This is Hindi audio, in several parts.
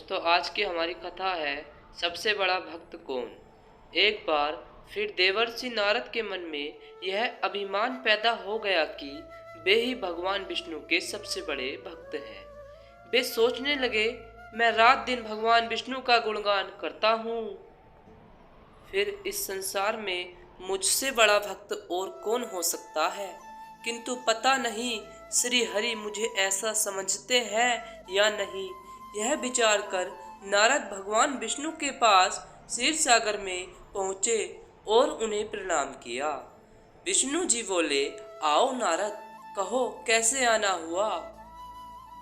दोस्तों, आज की हमारी कथा है सबसे बड़ा भक्त कौन। एक बार फिर देवर्षि नारद के मन में यह अभिमान पैदा हो गया कि वे ही भगवान विष्णु के सबसे बड़े भक्त हैं। वे सोचने लगे, मैं रात दिन भगवान विष्णु का गुणगान करता हूँ, फिर इस संसार में मुझसे बड़ा भक्त और कौन हो सकता है। किंतु पता नहीं श्री हरि मुझे ऐसा समझते हैं या नहीं। यह विचार कर नारद भगवान विष्णु के पास क्षीर सागर में पहुँचे और उन्हें प्रणाम किया। विष्णु जी बोले, आओ नारद, कहो कैसे आना हुआ।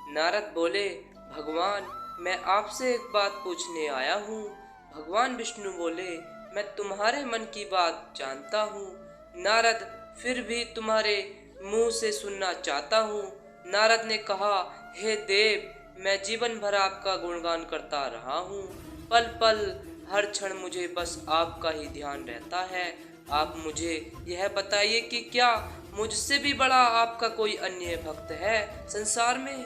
नारद बोले, भगवान मैं आपसे एक बात पूछने आया हूँ। भगवान विष्णु बोले, मैं तुम्हारे मन की बात जानता हूँ। नारद, फिर भी तुम्हारे मुंह से सुनना चाहता हूँ। नारद ने कहा, हे देव, मैं जीवन भर आपका गुणगान करता रहा हूँ। पल पल हर क्षण मुझे बस आपका ही ध्यान रहता है। आप मुझे यह बताइए कि क्या मुझसे भी बड़ा आपका कोई अन्य भक्त है संसार में।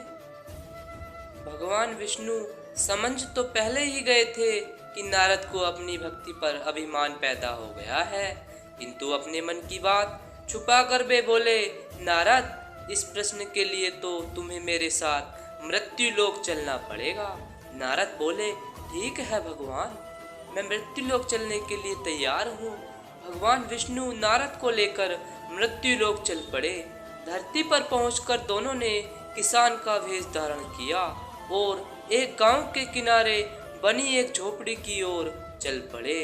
भगवान विष्णु समझ तो पहले ही गए थे कि नारद को अपनी भक्ति पर अभिमान पैदा हो गया है, किंतु अपने मन की बात छुपा कर वे बोले, नारद, इस प्रश्न के लिए तो तुम्हें मेरे साथ मृत्यु लोक चलना पड़ेगा। नारद बोले, ठीक है भगवान, मैं मृत्यु लोक चलने के लिए तैयार हूँ। भगवान विष्णु नारद को लेकर मृत्यु लोक चल पड़े। धरती पर पहुंचकर दोनों ने किसान का वेश धारण किया और एक गांव के किनारे बनी एक झोपड़ी की ओर चल पड़े।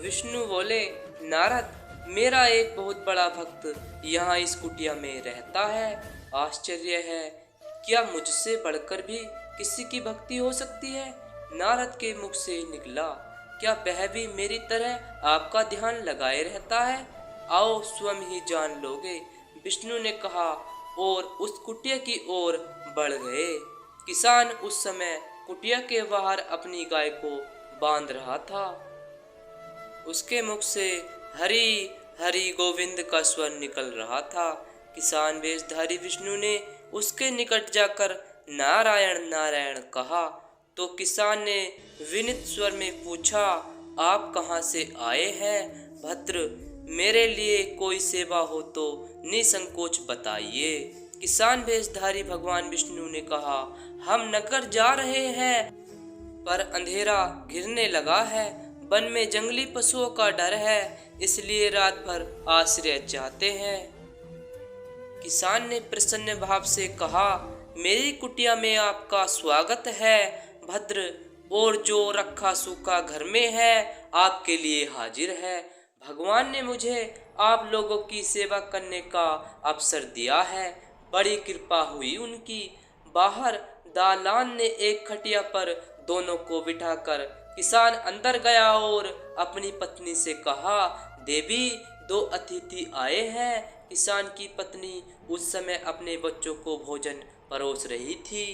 विष्णु बोले, नारद, मेरा एक बहुत बड़ा भक्त यहाँ इस कुटिया में रहता है। आश्चर्य है, क्या मुझसे बढ़कर भी किसी की भक्ति हो सकती है। नारद के मुख से निकला, क्या वह भी मेरी तरह आपका ध्यान लगाए रहता है। आओ स्वयं ही जान लोगे। विष्णु ने कहा और उस कुटिया की ओर बढ़ गए। किसान उस समय कुटिया के बाहर अपनी गाय को बांध रहा था। उसके मुख से हरि हरि गोविंद का स्वर निकल रहा था। किसान वेशधारी विष्णु ने उसके निकट जाकर नारायण नारायण कहा तो किसान ने विनीत स्वर में पूछा, आप कहाँ से आए हैं भद्र, मेरे लिए कोई सेवा हो तो निसंकोच बताइए। किसान वेशधारी भगवान विष्णु ने कहा, हम नगर जा रहे हैं पर अंधेरा घिरने लगा है। वन में जंगली पशुओं का डर है, इसलिए रात भर आश्रय चाहते हैं। किसान ने प्रसन्न भाव से कहा, मेरी कुटिया में आपका स्वागत है भद्र, और जो रखा सूखा घर में है आपके लिए हाजिर है। भगवान ने मुझे आप लोगों की सेवा करने का अवसर दिया है, बड़ी कृपा हुई उनकी। बाहर दालान ने एक खटिया पर दोनों को बिठाकर किसान अंदर गया और अपनी पत्नी से कहा, देवी, दो अतिथि आए हैं। किसान की पत्नी उस समय अपने बच्चों को भोजन परोस रही थी।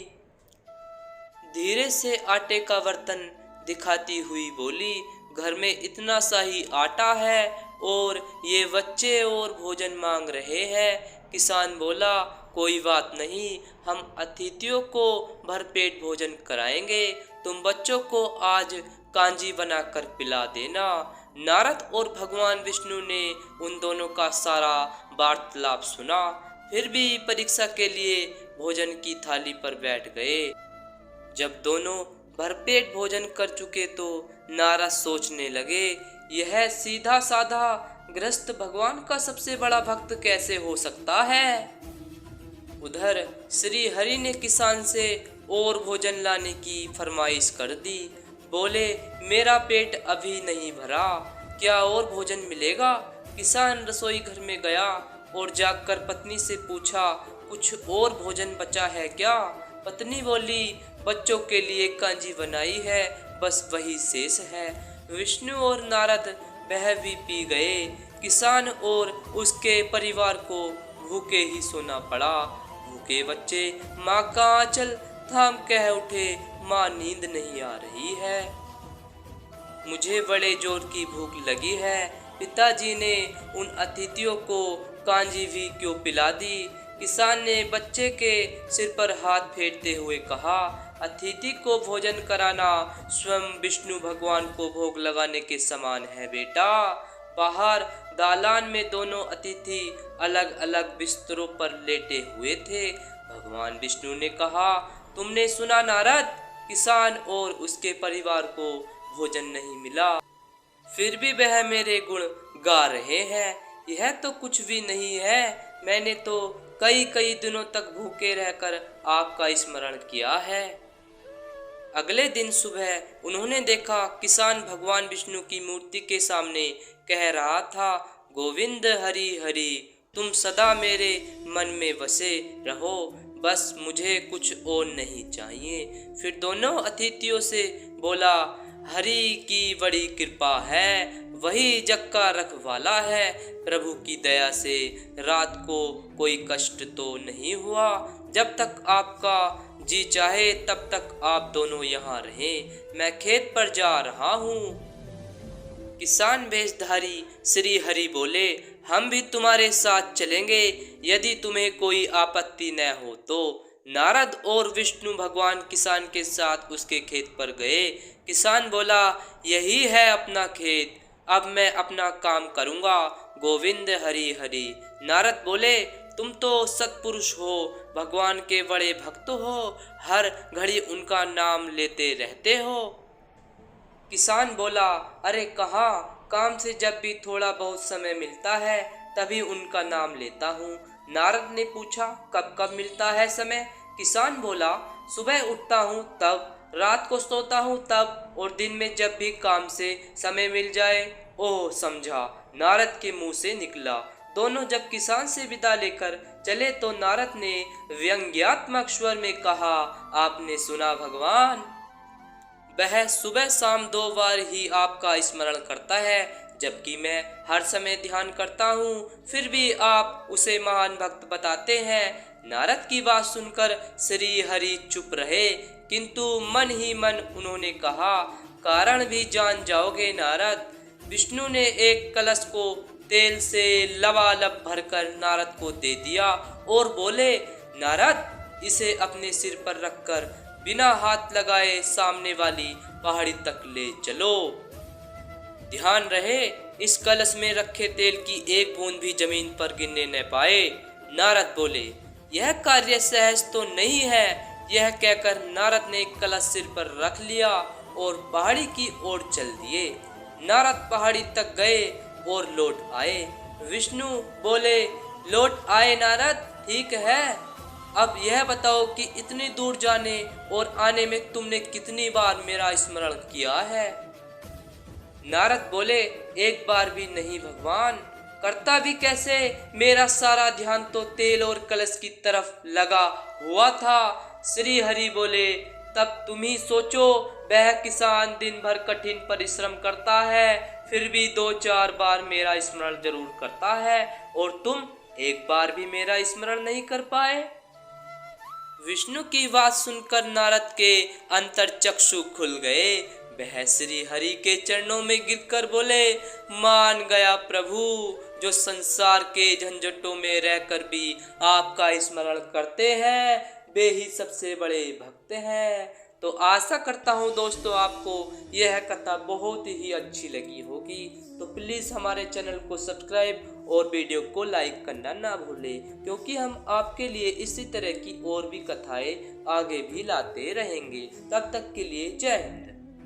धीरे से आटे का बर्तन दिखाती हुई बोली, घर में इतना सा ही आटा है और ये बच्चे और भोजन मांग रहे हैं। किसान बोला, कोई बात नहीं, हम अतिथियों को भरपेट भोजन कराएंगे। तुम बच्चों को आज कांजी बनाकर पिला देना। नारद और भगवान विष्णु ने उन दोनों का सारा वार्तालाप सुना, फिर भी परीक्षा के लिए भोजन की थाली पर बैठ गए। जब दोनों भरपेट भोजन कर चुके तो नारद सोचने लगे, यह सीधा साधा गृहस्थ भगवान का सबसे बड़ा भक्त कैसे हो सकता है। उधर श्री हरि ने किसान से और भोजन लाने की फरमाइश कर दी। बोले, मेरा पेट अभी नहीं भरा, क्या और भोजन मिलेगा। किसान रसोई घर में गया और जाकर पत्नी से पूछा, कुछ और भोजन बचा है क्या। पत्नी बोली, बच्चों के लिए कांजी बनाई है, बस वही शेष है। विष्णु और नारद वह भी पी गए। किसान और उसके परिवार को भूखे ही सोना पड़ा। भूखे बच्चे माँ का आंचल थाम कह उठे, माँ नींद नहीं आ रही है, मुझे बड़े जोर की भूख लगी है। पिताजी ने उन अतिथियों को कांजी भी क्यों पिला दी। किसान ने बच्चे के सिर पर हाथ फेरते हुए कहा, अतिथि को भोजन कराना स्वयं विष्णु भगवान को भोग लगाने के समान है बेटा। बाहर दालान में दोनों अतिथि अलग अलग बिस्तरों पर लेटे हुए थे। भगवान विष्णु ने कहा, तुमने सुना नारद, किसान और उसके परिवार को भोजन नहीं मिला, फिर भी वह मेरे गुण गा रहे हैं। यह तो कुछ भी नहीं है, मैंने तो कई कई दिनों तक भूखे रहकर आपका स्मरण किया है। अगले दिन सुबह उन्होंने देखा किसान भगवान विष्णु की मूर्ति के सामने कह रहा था, गोविंद हरि हरि, तुम सदा मेरे मन में बसे रहो, बस मुझे कुछ और नहीं चाहिए। फिर दोनों अतिथियों से बोला, हरि की बड़ी कृपा है, वही जग का रखवाला है। प्रभु की दया से रात को कोई कष्ट तो नहीं हुआ। जब तक आपका जी चाहे तब तक आप दोनों यहाँ रहें, मैं खेत पर जा रहा हूँ। किसान वेशधारी श्री हरि बोले, हम भी तुम्हारे साथ चलेंगे यदि तुम्हें कोई आपत्ति न हो तो। नारद और विष्णु भगवान किसान के साथ उसके खेत पर गए। किसान बोला, यही है अपना खेत, अब मैं अपना काम करूँगा, गोविंद हरि हरि। नारद बोले, तुम तो सत्पुरुष हो, भगवान के बड़े भक्त हो, हर घड़ी उनका नाम लेते रहते हो। किसान बोला, अरे कहाँ, काम से जब भी थोड़ा बहुत समय मिलता है तभी उनका नाम लेता हूँ। नारद ने पूछा, कब कब मिलता है समय? किसान बोला, सुबह उठता हूँ तब, रात को सोता हूँ तब, और दिन में जब भी काम से समय मिल जाए। ओह समझा, नारद के मुंह से निकला। दोनों जब किसान से विदा लेकर चले तो नारद ने व्यंग्यात्मक स्वर में कहा, आपने सुना भगवान, वह सुबह शाम 2 बार ही आपका स्मरण करता है, जबकि मैं हर समय ध्यान करता हूँ, फिर भी आप उसे महान भक्त बताते हैं। नारद की बात सुनकर श्री हरि चुप रहे, किंतु मन ही मन उन्होंने कहा, कारण भी जान जाओगे नारद। विष्णु ने एक कलश को तेल से लबालब भरकर नारद को दे दिया और बोले, नारद, इसे अपने सिर पर रखकर बिना हाथ लगाए सामने वाली पहाड़ी तक ले चलो। ध्यान रहे, इस कलश में रखे तेल की एक बूंद भी जमीन पर गिरने न पाए। नारद बोले, यह कार्य सहज तो नहीं है। यह कहकर नारद ने कलश सिर पर रख लिया और पहाड़ी की ओर चल दिए। नारद पहाड़ी तक गए और लौट आए। विष्णु बोले, लौट आए नारद, ठीक है, अब यह बताओ कि इतनी दूर जाने और आने में तुमने कितनी बार मेरा स्मरण किया है? नारद बोले, एक बार भी नहीं भगवान, करता भी कैसे, मेरा सारा ध्यान तो तेल और कलश की तरफ लगा हुआ था। श्री हरि बोले, तब तुम ही सोचो, वह किसान दिन भर कठिन परिश्रम करता है, फिर भी 2-4 बार मेरा स्मरण जरूर करता है, और तुम एक बार भी मेरा स्मरण नहीं कर पाए। विष्णु की बात सुनकर नारद के अंतर्चक्षु खुल गए। वह श्री हरि के चरणों में गिरकर बोले, मान गया प्रभु, जो संसार के झंझटों में रहकर भी आपका स्मरण करते हैं, वे ही सबसे बड़े भक्त हैं। तो आशा करता हूँ दोस्तों आपको यह कथा बहुत ही अच्छी लगी होगी। तो प्लीज़ हमारे चैनल को सब्सक्राइब और वीडियो को लाइक करना ना भूलें, क्योंकि हम आपके लिए इसी तरह की और भी कथाएं आगे भी लाते रहेंगे। तब तक के लिए जय हिंद।